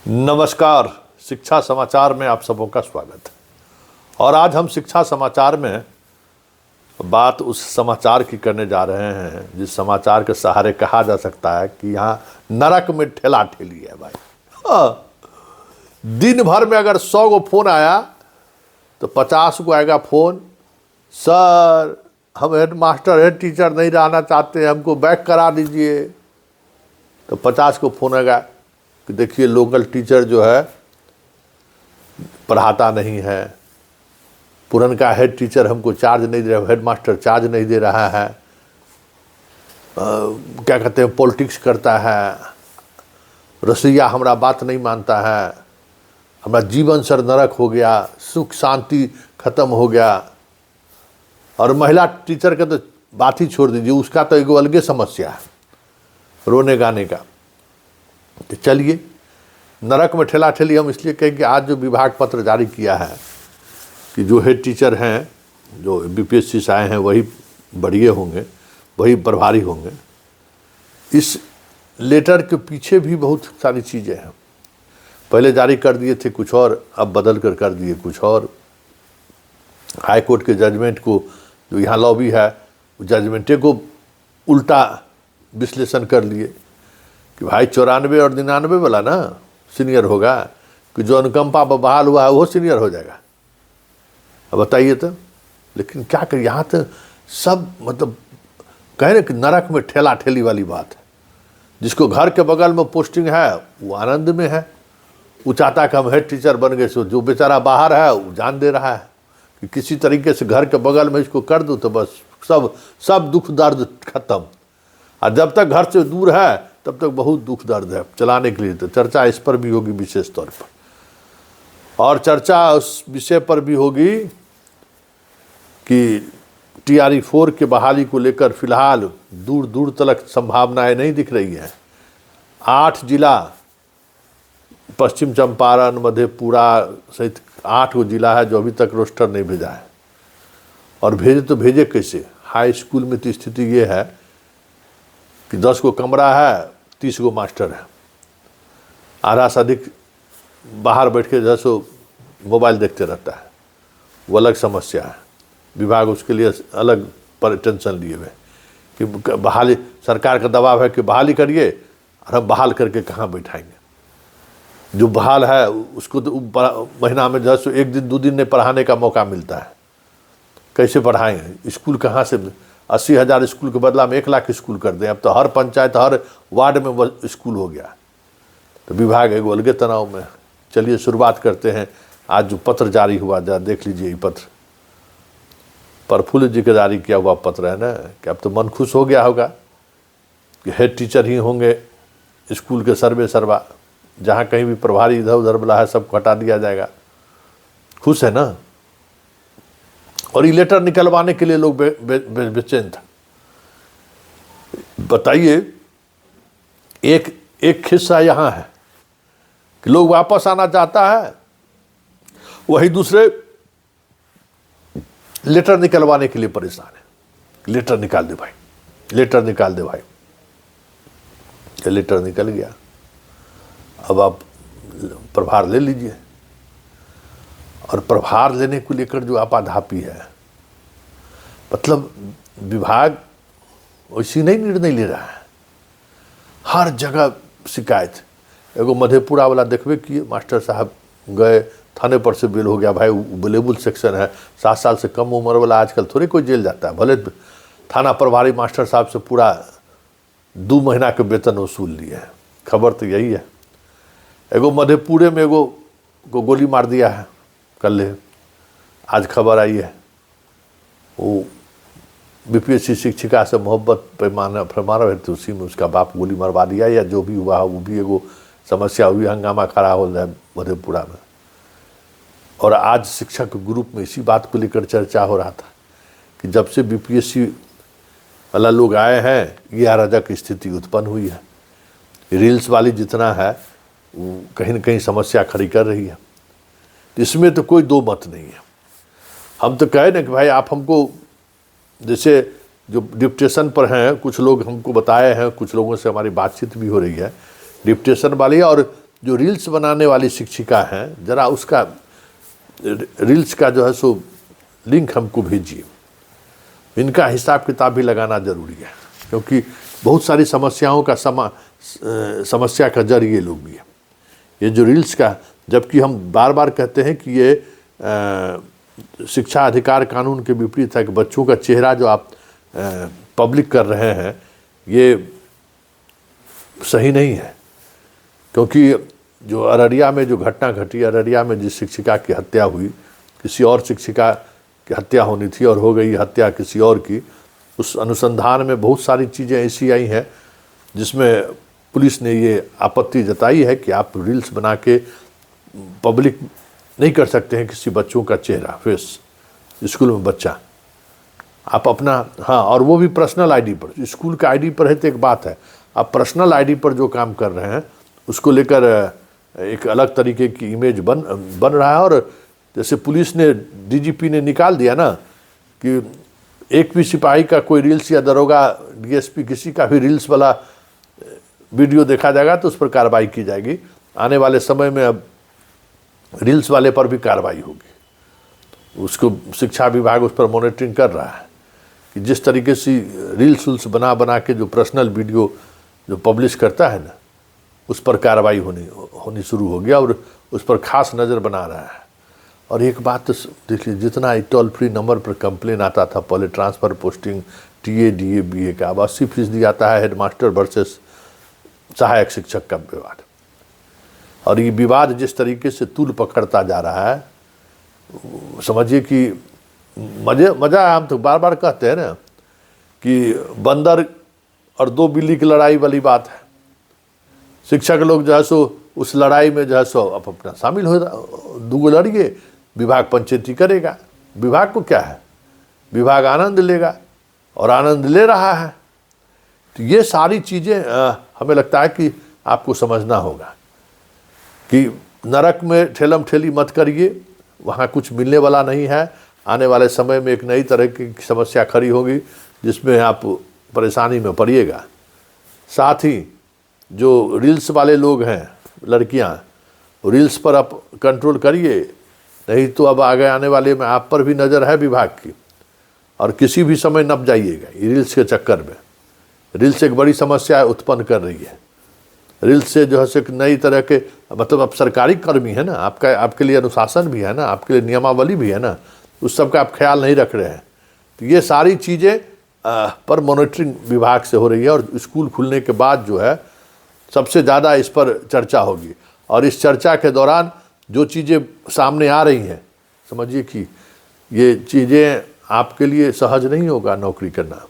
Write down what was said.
नमस्कार। शिक्षा समाचार में आप सबों का स्वागत है। और आज हम शिक्षा समाचार में बात उस समाचार की करने जा रहे हैं जिस समाचार के सहारे कहा जा सकता है कि यहाँ नरक में ठेला ठेली है भाई। दिन भर में अगर 100 गो फोन आया तो 50 को आएगा फोन, सर हम हेड मास्टर हेड टीचर नहीं रहना चाहते, हमको बैक करा दीजिए। तो 50 को फोन आएगा कि देखिए लोकल टीचर जो है पढ़ाता नहीं है, पुरनका हेड टीचर हमको चार्ज नहीं दे रहा, हेड मास्टर चार्ज नहीं दे रहा है, क्या कहते हैं पॉलिटिक्स करता है, रसोइया हमारा बात नहीं मानता है, हमारा जीवन सर नरक हो गया, सुख शांति खत्म हो गया। और महिला टीचर का तो बात ही छोड़ दीजिए, उसका तो एक अलगे समस्या है रोने गाने का। तो चलिए नरक में ठेला ठेली हम इसलिए कहें कि आज जो विभाग पत्र जारी किया है कि जो हेड टीचर हैं जो बीपीएससी से आए हैं वही बढ़िए होंगे, वही प्रभारी होंगे। इस लेटर के पीछे भी बहुत सारी चीज़ें हैं। पहले जारी कर दिए थे कुछ और, अब बदल कर दिए कुछ और। हाई कोर्ट के जजमेंट को जो यहाँ लॉबी है जजमेंटे को उल्टा विश्लेषण कर लिए कि भाई 94 और 99 वाला ना सीनियर होगा कि जो अनुकंपा पर बहाल हुआ है वो सीनियर हो जाएगा। अब बताइए तो। लेकिन क्या कर यहाँ तो सब मतलब कह रहे कि नरक में ठेला ठेली वाली बात है। जिसको घर के बगल में पोस्टिंग है वो आनंद में है, वो चाहता कि हम हेड टीचर बन गए। सो जो बेचारा बाहर है वो जान दे रहा है कि किसी तरीके से घर के बगल में इसको कर दूँ तो बस सब दुख दर्द खत्म। और जब तक घर से दूर है तब तक बहुत दुख दर्द है चलाने के लिए। तो चर्चा इस पर भी होगी विशेष तौर पर। और चर्चा उस विषय पर भी होगी कि TRE 4 के बहाली को लेकर फिलहाल दूर दूर तक संभावनाएं नहीं दिख रही हैं। 8 जिला पश्चिम चंपारण मधेपुरा सहित 8 गो जिला है जो अभी तक रोस्टर नहीं भेजा है। और भेजे तो भेजे कैसे? हाई स्कूल में तो स्थिति ये है कि 10 गो कमरा है, 30 गो मास्टर है, आधा से अधिक बाहर बैठ के जैसो मोबाइल देखते रहता है। वो अलग समस्या है। विभाग उसके लिए अलग पर टेंशन लिए हुए कि बहाली, सरकार का दबाव है कि बहाली करिए, और हम बहाल करके कहाँ बैठाएंगे। जो बहाल है उसको तो महीना में जैसे 1 दिन 2 दिन में पढ़ाने का मौका मिलता है, कैसे पढ़ाएंगे? स्कूल कहाँ से? 80,000 स्कूल के बदला में 1 लाख स्कूल कर दें। अब तो हर पंचायत हर वार्ड में स्कूल हो गया। तो विभाग एक अलगे तनाव में। चलिए शुरुआत करते हैं। आज जो पत्र जारी हुआ जरा देख लीजिए। ये पत्र प्रफुल्ल जी का जारी किया हुआ पत्र है ना, कि अब तो मन खुश हो गया होगा कि हेड टीचर ही होंगे स्कूल के सर्वे सर्वा। जहाँ कहीं भी प्रभारी इधर उधर वाला है सबको हटा दिया जाएगा। खुश है ना। और ये लेटर निकलवाने के लिए लोग बेचैन था। बताइए, एक हिस्सा यहाँ है कि लोग वापस आना चाहता है, वही दूसरे लेटर निकलवाने के लिए परेशान है। लेटर निकाल दे भाई, लेटर निकाल दे भाई। लेटर निकल गया, अब आप प्रभार ले लीजिए। और प्रभार लेने को लेकर जो आपाधापी है, मतलब विभाग वैसी नहीं निर्णय ले रहा है। हर जगह शिकायत। एगो मधेपुरा वाला देखबे किए, मास्टर साहब गए थाने पर से बेल हो गया। भाई अवेलेबल सेक्शन है, 7 साल से कम उम्र वाला आजकल थोड़ी कोई जेल जाता है। भले थाना प्रभारी मास्टर साहब से पूरा 2 महीना के वेतन वसूल लिए है। खबर तो यही है। एगो मधेपुरे में एगो को गोली मार दिया है कल, आज खबर आई है। वो बीपीएससी शिक्षिका से मोहब्बत पैमाना फरमाना है तो उसी में उसका बाप गोली मरवा दिया, या जो भी हुआ वो भी एगो समस्या हुई। हंगामा खड़ा हो रहा है मधेपुरा में। और आज शिक्षक ग्रुप में इसी बात को लेकर चर्चा हो रहा था कि जब से बीपीएससी वाला लोग आए हैं ये अराजक स्थिति उत्पन्न हुई है। रील्स वाली जितना है वो कहीं न कहीं समस्या खड़ी कर रही है। इसमें तो कोई दो मत नहीं है। हम तो कहें ना कि भाई आप हमको, जैसे जो डिप्टेशन पर हैं कुछ लोग हमको बताए हैं, कुछ लोगों से हमारी बातचीत भी हो रही है डिप्टेशन वाली, और जो रील्स बनाने वाली शिक्षिका हैं, ज़रा उसका रील्स का जो है सो लिंक हमको भेजिए। इनका हिसाब किताब भी लगाना ज़रूरी है, क्योंकि बहुत सारी समस्याओं का समस्या का जड़ ये लोग भी है। ये जो रील्स का, जबकि हम बार बार कहते हैं कि ये शिक्षा अधिकार कानून के विपरीत है कि बच्चों का चेहरा जो आप पब्लिक कर रहे हैं ये सही नहीं है। क्योंकि जो अररिया में जो घटना घटी, अररिया में जिस शिक्षिका की हत्या हुई, किसी और शिक्षिका की हत्या होनी थी और हो गई हत्या किसी और की, उस अनुसंधान में बहुत सारी चीज़ें ऐसी आई हैं जिसमें पुलिस ने ये आपत्ति जताई है कि आप रील्स बना के पब्लिक नहीं कर सकते हैं किसी बच्चों का चेहरा, फेस, स्कूल में बच्चा आप अपना, हाँ, और वो भी पर्सनल आईडी पर। स्कूल का आईडी पर है तो एक बात है, आप पर्सनल आईडी पर जो काम कर रहे हैं उसको लेकर एक अलग तरीके की इमेज बन रहा है। और जैसे पुलिस ने, डीजीपी ने निकाल दिया ना कि एक भी सिपाही का कोई रील्स या दरोगा, डीएसपी, किसी का भी रील्स वाला वीडियो देखा जाएगा तो उस पर कार्रवाई की जाएगी। आने वाले समय में अब रील्स वाले पर भी कार्रवाई होगी। उसको शिक्षा विभाग उस पर मॉनिटरिंग कर रहा है कि जिस तरीके से रील्स बना के जो पर्सनल वीडियो जो पब्लिश करता है ना, उस पर कार्रवाई होनी शुरू हो गया और उस पर खास नज़र बना रहा है। और एक बात तो देखिए, जितना टोल फ्री नंबर पर कंप्लेन आता था पहले, transfer posting, TA, DA, BA का, अब 80% आता है हेडमास्टर वर्सेस सहायक शिक्षक का विवाद। और ये विवाद जिस तरीके से तूल पकड़ता जा रहा है, समझिए कि मज़ा, हम तो बार बार कहते हैं ना कि बंदर और 2 बिल्ली की लड़ाई वाली बात है। शिक्षक लोग जो है सो उस लड़ाई में जो है सो अब अपना शामिल हो, 2 लड़िए, विभाग पंचायती करेगा। विभाग को क्या है, विभाग आनंद लेगा और आनंद ले रहा है। तो ये सारी चीज़ें हमें लगता है कि आपको समझना होगा कि नरक में ठेलम ठेली मत करिए, वहाँ कुछ मिलने वाला नहीं है। आने वाले समय में एक नई तरह की समस्या खड़ी होगी जिसमें आप परेशानी में पड़िएगा। साथ ही जो रील्स वाले लोग हैं, लड़कियां, रील्स पर आप कंट्रोल करिए, नहीं तो अब आगे आने वाले में आप पर भी नज़र है विभाग की, और किसी भी समय नप जाइएगा। ये रील्स के चक्कर में रील्स एक बड़ी समस्या उत्पन्न कर रही है। रील्स से जो है से नई तरह के, मतलब आप सरकारी कर्मी है ना, आपके लिए अनुशासन भी है ना, आपके लिए नियमावली भी है ना, उस सब का आप ख्याल नहीं रख रहे हैं। तो ये सारी चीज़ें पर मॉनिटरिंग विभाग से हो रही है। और स्कूल खुलने के बाद जो है सबसे ज़्यादा इस पर चर्चा होगी। और इस चर्चा के दौरान जो चीज़ें सामने आ रही हैं, समझिए कि ये चीज़ें आपके लिए सहज नहीं होगा नौकरी करना।